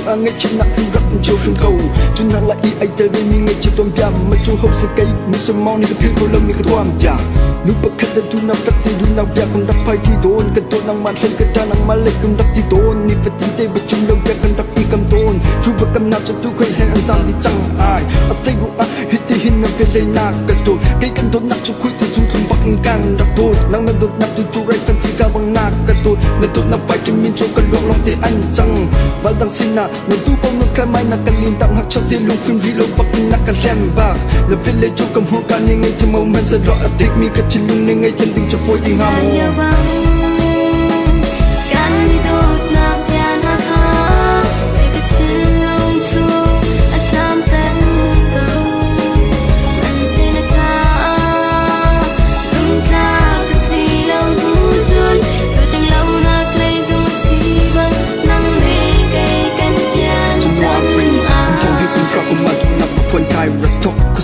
anh ngay trên nặng không gặp chiều không cầu chúng nàng lại đi ai tới đây mình ngay trên tôm bia mà chung hộp sẽ cây mình sẽ mong nên cái phiền khổ lâm mình cái thoa bia nụ bậc khát ta thu nam phát thì thu nào bia cũng đắp phải thì tôn cần tôn nàng man lên cái ta nàng man lên cũng đắp thì tôn ni phát tin tê bậc chung lâu bia cần đắp y cầm tôn chú bậc cầm nào cho tu khơi hẹn ăn gian thì chẳng ai ở tây bộ hít thì hin nam về đây na cần tôn cái cần tôn nặng cho khuya thì dung thùng bắc càng đắp tôn nàng nên đột nặng từ chú ray phân xì ca bằng na cần tôn nên tôn nặng phải trên miền châu cần luộc lòng thì anh chẳng và đằng xin na nên tu bông nước khai mai na cần liên tạm hắc cho tiền lung phim reload bắc na cần lem bạc là về lệ châu cầm hô ca nên ngay thêm màu men sẽ rõ tích mi cả trên lưng nên ngay thêm tình cho phôi tình hào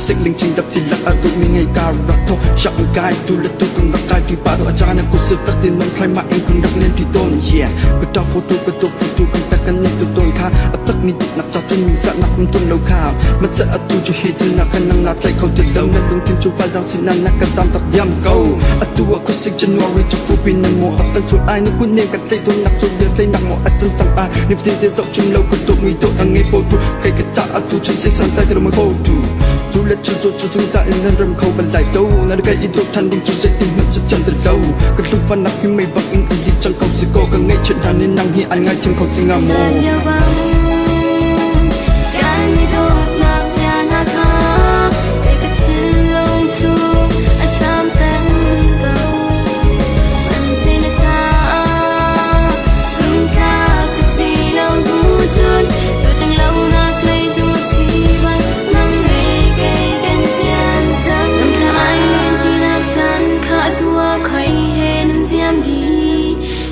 xích linh trình đập thì lắc tụi mình ngày cao rắc thô chẳng gai tu là tu cùng rắc gai thì ba tụi cha này cũng sự phát tiền nông khai mạng cũng đắc lên thì tôn yeah cứ tao photo cũng ta cần nên tụi tôn khá phát mình được nạp cho mình dạ nạp không tôn lâu khá mất sẽ tu cho hi thì nạp khả năng nạp tay câu tiền lâu nên luôn tin chú vai đang xin nạp cả giam tập yam câu tu có xích January cho phù pin nên mùa phát suốt ai nó cũng nên cả tay tôn nạp cho việc tay nạp mùa chân chẳng ai nếu tiền tiền dọc chim lâu còn tụi mình tụi đang nghe photo cái cha tu cho xích sang tay thì mới photo tu là chú chúng ta nên rầm khâu bật lại lâu là cái ý đồ thành đình chú sẽ tìm mất rất chân từ lâu cái lúc văn nặng khi mây bắc in đi trong câu sự cố càng ngay chuyện hàng nên năng hi anh ngay trong khâu tiếng ngà mồ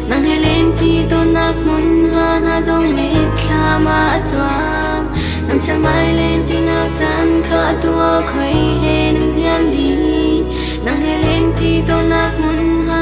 nang helen chi to nak mun ha jong mit kha ma twang nam cha mai lên chi na chan kha tua khoi he nang jiam di nang helen chi to nak mun